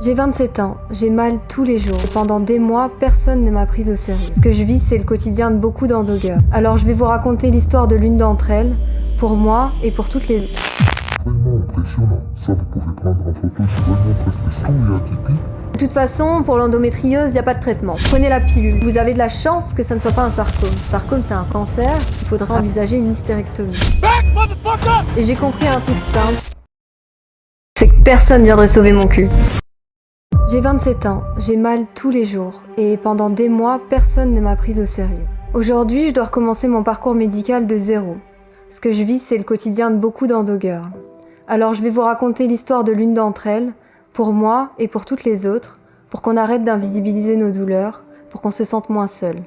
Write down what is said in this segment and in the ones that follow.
J'ai 27 ans, j'ai mal tous les jours. Et pendant des mois, personne ne m'a prise au sérieux. Ce que je vis, c'est le quotidien de beaucoup d'endogueurs. Alors je vais vous raconter l'histoire de l'une d'entre elles, pour moi et pour toutes les autres. Vraiment impressionnant. Ça, vous pouvez prendre en photo, c'est vraiment très spécial et atypique. De toute façon, pour l'endométriose, il n'y a pas de traitement. Prenez la pilule. Vous avez de la chance que ça ne soit pas un sarcome. Sarcome, c'est un cancer, il faudrait envisager une hystérectomie. Et j'ai compris un truc simple, c'est que personne viendrait sauver mon cul. J'ai 27 ans, j'ai mal tous les jours, et pendant des mois, personne ne m'a prise au sérieux. Aujourd'hui, je dois recommencer mon parcours médical de zéro. Ce que je vis, c'est le quotidien de beaucoup d'endogueurs. Alors je vais vous raconter l'histoire de l'une d'entre elles, pour moi et pour toutes les autres, pour qu'on arrête d'invisibiliser nos douleurs, pour qu'on se sente moins seul.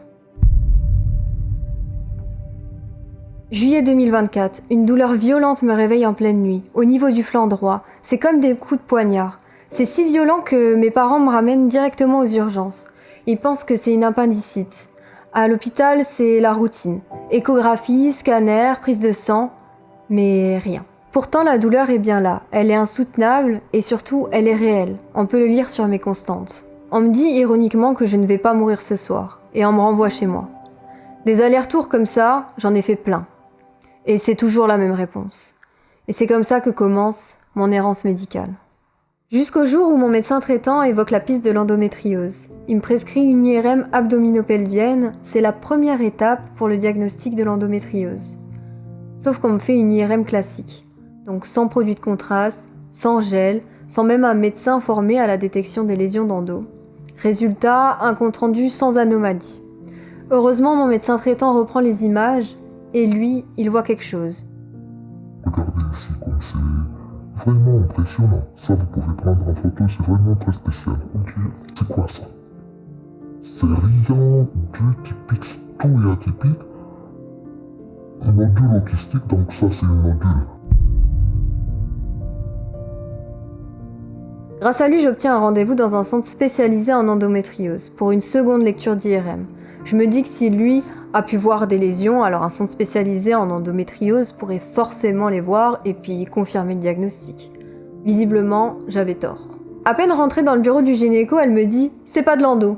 Juillet 2024, une douleur violente me réveille en pleine nuit, au niveau du flanc droit. C'est comme des coups de poignard. C'est si violent que mes parents me ramènent directement aux urgences. Ils pensent que c'est une appendicite. À l'hôpital, c'est la routine. Échographie, scanner, prise de sang, mais rien. Pourtant, la douleur est bien là. Elle est insoutenable et surtout, elle est réelle. On peut le lire sur mes constantes. On me dit ironiquement que je ne vais pas mourir ce soir et on me renvoie chez moi. Des allers-retours comme ça, j'en ai fait plein. Et c'est toujours la même réponse. Et c'est comme ça que commence mon errance médicale. Jusqu'au jour où mon médecin traitant évoque la piste de l'endométriose. Il me prescrit une IRM abdominopelvienne, c'est la première étape pour le diagnostic de l'endométriose. Sauf qu'on me fait une IRM classique, donc sans produit de contraste, sans gel, sans même un médecin formé à la détection des lésions d'endo. Résultat, un compte-rendu sans anomalie. Heureusement, mon médecin traitant reprend les images, et lui, il voit quelque chose. Regardez ici comme c'est vraiment impressionnant. Ça, vous pouvez prendre en photo, c'est vraiment très spécial. Ok, c'est quoi ça? C'est rien de typique, tout est atypique. Un nodule autistique, donc ça c'est une nodule. Grâce à lui, j'obtiens un rendez-vous dans un centre spécialisé en endométriose pour une seconde lecture d'IRM. Je me dis que si lui a pu voir des lésions, alors un centre spécialisé en endométriose pourrait forcément les voir et puis confirmer le diagnostic. Visiblement, j'avais tort. À peine rentrée dans le bureau du gynéco, elle me dit « c'est pas de l'endo ».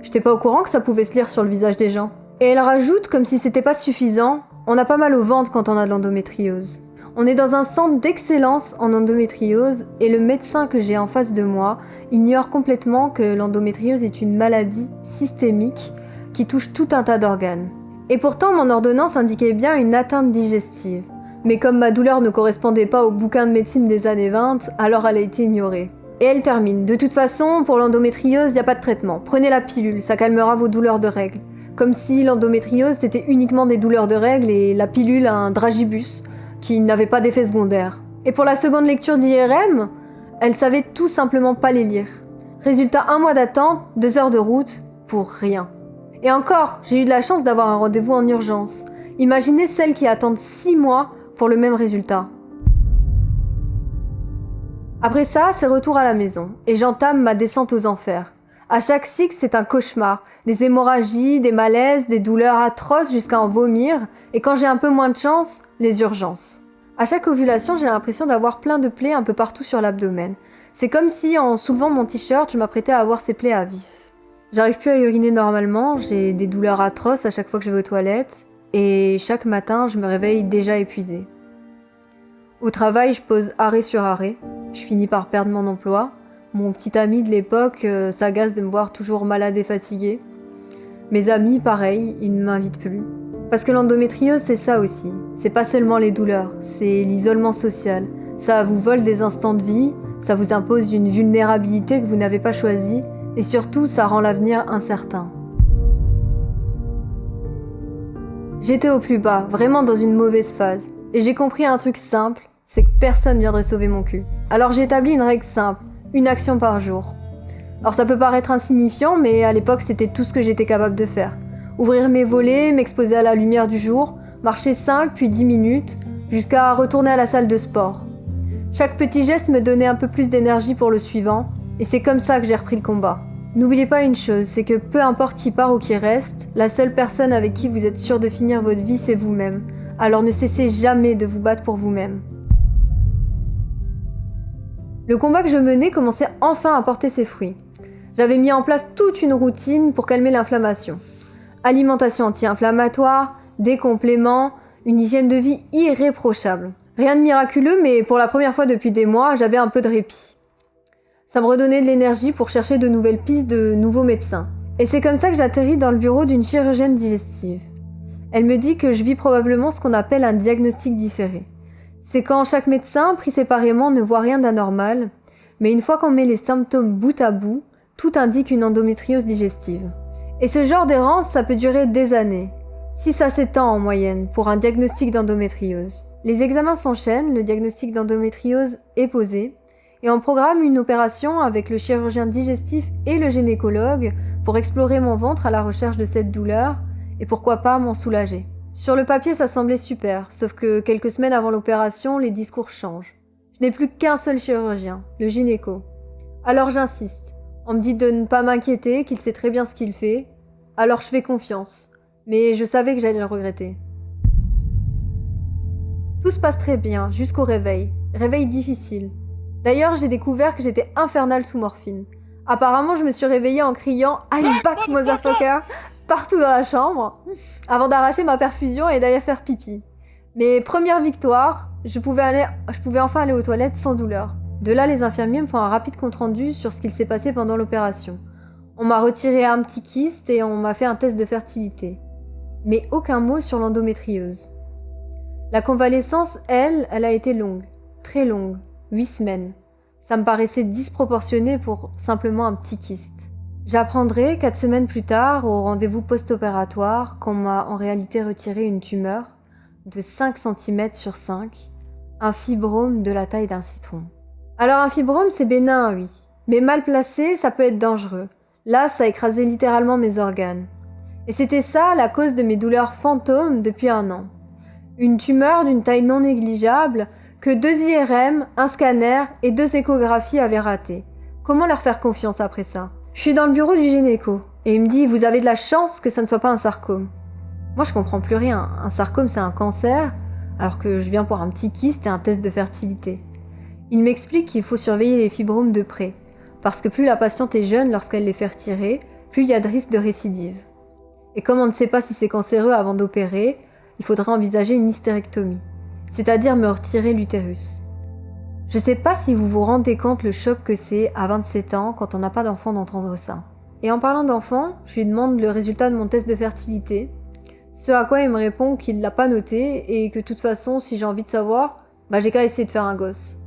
J'étais pas au courant que ça pouvait se lire sur le visage des gens. Et elle rajoute, comme si c'était pas suffisant, on a pas mal au ventre quand on a de l'endométriose. On est dans un centre d'excellence en endométriose et le médecin que j'ai en face de moi ignore complètement que l'endométriose est une maladie systémique qui touche tout un tas d'organes. Et pourtant, mon ordonnance indiquait bien une atteinte digestive. Mais comme ma douleur ne correspondait pas au bouquin de médecine des années 20, alors elle a été ignorée. Et elle termine. De toute façon, pour l'endométriose, il n'y a pas de traitement. Prenez la pilule, ça calmera vos douleurs de règles. Comme si l'endométriose c'était uniquement des douleurs de règles et la pilule un dragibus qui n'avait pas d'effet secondaire. Et pour la seconde lecture d'IRM, elle savait tout simplement pas les lire. Résultat, 1 mois d'attente, 2 heures de route, pour rien. Et encore, j'ai eu de la chance d'avoir un rendez-vous en urgence. Imaginez celles qui attendent 6 mois pour le même résultat. Après ça, c'est retour à la maison, et j'entame ma descente aux enfers. À chaque cycle, c'est un cauchemar. Des hémorragies, des malaises, des douleurs atroces jusqu'à en vomir, et quand j'ai un peu moins de chance, les urgences. À chaque ovulation, j'ai l'impression d'avoir plein de plaies un peu partout sur l'abdomen. C'est comme si, en soulevant mon t-shirt, je m'apprêtais à avoir ces plaies à vif. J'arrive plus à uriner normalement, j'ai des douleurs atroces à chaque fois que je vais aux toilettes, et chaque matin, je me réveille déjà épuisée. Au travail, je pose arrêt sur arrêt. Je finis par perdre mon emploi. Mon petit ami de l'époque s'agace de me voir toujours malade et fatiguée. Mes amis, pareil, ils ne m'invitent plus. Parce que l'endométriose, c'est ça aussi. C'est pas seulement les douleurs, c'est l'isolement social. Ça vous vole des instants de vie, ça vous impose une vulnérabilité que vous n'avez pas choisie, et surtout, ça rend l'avenir incertain. J'étais au plus bas, vraiment dans une mauvaise phase. Et j'ai compris un truc simple, c'est que personne viendrait sauver mon cul. Alors j'ai établi une règle simple, une action par jour. Alors ça peut paraître insignifiant, mais à l'époque c'était tout ce que j'étais capable de faire. Ouvrir mes volets, m'exposer à la lumière du jour, marcher 5 puis 10 minutes, jusqu'à retourner à la salle de sport. Chaque petit geste me donnait un peu plus d'énergie pour le suivant, et c'est comme ça que j'ai repris le combat. N'oubliez pas une chose, c'est que peu importe qui part ou qui reste, la seule personne avec qui vous êtes sûr de finir votre vie, c'est vous-même. Alors ne cessez jamais de vous battre pour vous-même. Le combat que je menais commençait enfin à porter ses fruits. J'avais mis en place toute une routine pour calmer l'inflammation. Alimentation anti-inflammatoire, des compléments, une hygiène de vie irréprochable. Rien de miraculeux, mais pour la première fois depuis des mois, j'avais un peu de répit. Ça me redonnait de l'énergie pour chercher de nouvelles pistes de nouveaux médecins. Et c'est comme ça que j'atterris dans le bureau d'une chirurgienne digestive. Elle me dit que je vis probablement ce qu'on appelle un diagnostic différé. C'est quand chaque médecin, pris séparément, ne voit rien d'anormal, mais une fois qu'on met les symptômes bout à bout, tout indique une endométriose digestive. Et ce genre d'errance, ça peut durer des années, 6 à 7 ans en moyenne, pour un diagnostic d'endométriose. Les examens s'enchaînent, le diagnostic d'endométriose est posé, et on programme une opération avec le chirurgien digestif et le gynécologue pour explorer mon ventre à la recherche de cette douleur, et pourquoi pas m'en soulager. Sur le papier, ça semblait super, sauf que quelques semaines avant l'opération, les discours changent. Je n'ai plus qu'un seul chirurgien, le gynéco. Alors j'insiste. On me dit de ne pas m'inquiéter, qu'il sait très bien ce qu'il fait. Alors je fais confiance. Mais je savais que j'allais le regretter. Tout se passe très bien, jusqu'au réveil. Réveil difficile. D'ailleurs, j'ai découvert que j'étais infernale sous morphine. Apparemment, je me suis réveillée en criant « I'm back, motherfucker !» partout dans la chambre, avant d'arracher ma perfusion et d'aller faire pipi. Mais première victoire, je pouvais enfin aller aux toilettes sans douleur. De là, les infirmiers me font un rapide compte-rendu sur ce qu'il s'est passé pendant l'opération. On m'a retiré un petit kyste et on m'a fait un test de fertilité. Mais aucun mot sur l'endométriose. La convalescence, elle a été longue, très longue, 8 semaines. Ça me paraissait disproportionné pour simplement un petit kyste. J'apprendrai 4 semaines plus tard, au rendez-vous post-opératoire, qu'on m'a en réalité retiré une tumeur de 5 cm sur 5, un fibrome de la taille d'un citron. Alors un fibrome, c'est bénin, oui, mais mal placé, ça peut être dangereux. Là, ça écrasait littéralement mes organes. Et c'était ça la cause de mes douleurs fantômes depuis 1 an. Une tumeur d'une taille non négligeable que 2 IRM, un scanner et 2 échographies avaient raté. Comment leur faire confiance après ça ? Je suis dans le bureau du gynéco et il me dit « Vous avez de la chance que ça ne soit pas un sarcome ». Moi, je comprends plus rien. Un sarcome, c'est un cancer, alors que je viens pour un petit kyste et un test de fertilité. Il m'explique qu'il faut surveiller les fibromes de près, parce que plus la patiente est jeune lorsqu'elle les fait retirer, plus il y a de risque de récidive. Et comme on ne sait pas si c'est cancéreux avant d'opérer, il faudrait envisager une hystérectomie, c'est-à-dire me retirer l'utérus. Je sais pas si vous vous rendez compte le choc que c'est à 27 ans quand on n'a pas d'enfant d'entendre ça. Et en parlant d'enfant, je lui demande le résultat de mon test de fertilité, ce à quoi il me répond qu'il l'a pas noté et que de toute façon, si j'ai envie de savoir, j'ai qu'à essayer de faire un gosse.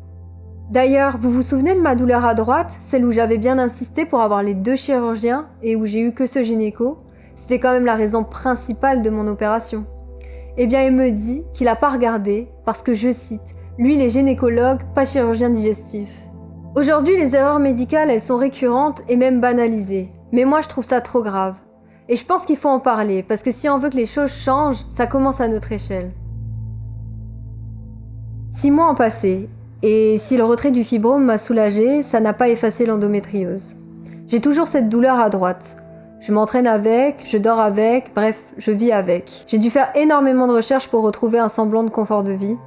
D'ailleurs, vous vous souvenez de ma douleur à droite, celle où j'avais bien insisté pour avoir les 2 chirurgiens et où j'ai eu que ce gynéco? C'était quand même la raison principale de mon opération. Eh bien, il me dit qu'il a pas regardé parce que, je cite, lui, il est gynécologue, pas chirurgien digestif. Aujourd'hui, les erreurs médicales, elles sont récurrentes et même banalisées. Mais moi, je trouve ça trop grave. Et je pense qu'il faut en parler, parce que si on veut que les choses changent, ça commence à notre échelle. 6 mois ont passé, et si le retrait du fibrome m'a soulagée, ça n'a pas effacé l'endométriose. J'ai toujours cette douleur à droite. Je m'entraîne avec, je dors avec, bref, je vis avec. J'ai dû faire énormément de recherches pour retrouver un semblant de confort de vie.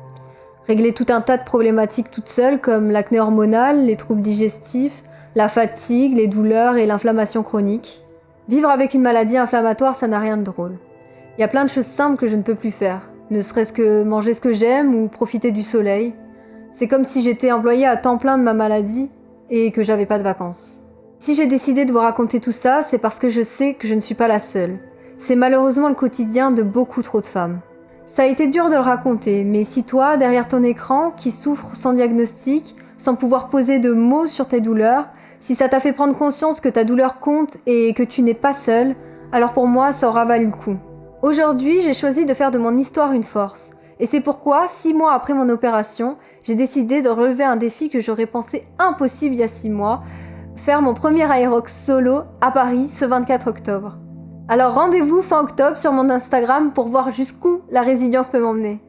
Régler tout un tas de problématiques toute seule, comme l'acné hormonale, les troubles digestifs, la fatigue, les douleurs et l'inflammation chronique. Vivre avec une maladie inflammatoire, ça n'a rien de drôle. Il y a plein de choses simples que je ne peux plus faire, ne serait-ce que manger ce que j'aime ou profiter du soleil. C'est comme si j'étais employée à temps plein de ma maladie et que j'avais pas de vacances. Si j'ai décidé de vous raconter tout ça, c'est parce que je sais que je ne suis pas la seule. C'est malheureusement le quotidien de beaucoup trop de femmes. Ça a été dur de le raconter, mais si toi, derrière ton écran, qui souffre sans diagnostic, sans pouvoir poser de mots sur tes douleurs, si ça t'a fait prendre conscience que ta douleur compte et que tu n'es pas seule, alors pour moi, ça aura valu le coup. Aujourd'hui, j'ai choisi de faire de mon histoire une force. Et c'est pourquoi, 6 mois après mon opération, j'ai décidé de relever un défi que j'aurais pensé impossible il y a 6 mois, faire mon premier Aerox solo à Paris ce 24 octobre. Alors rendez-vous fin octobre sur mon Instagram pour voir jusqu'où la résilience peut m'emmener.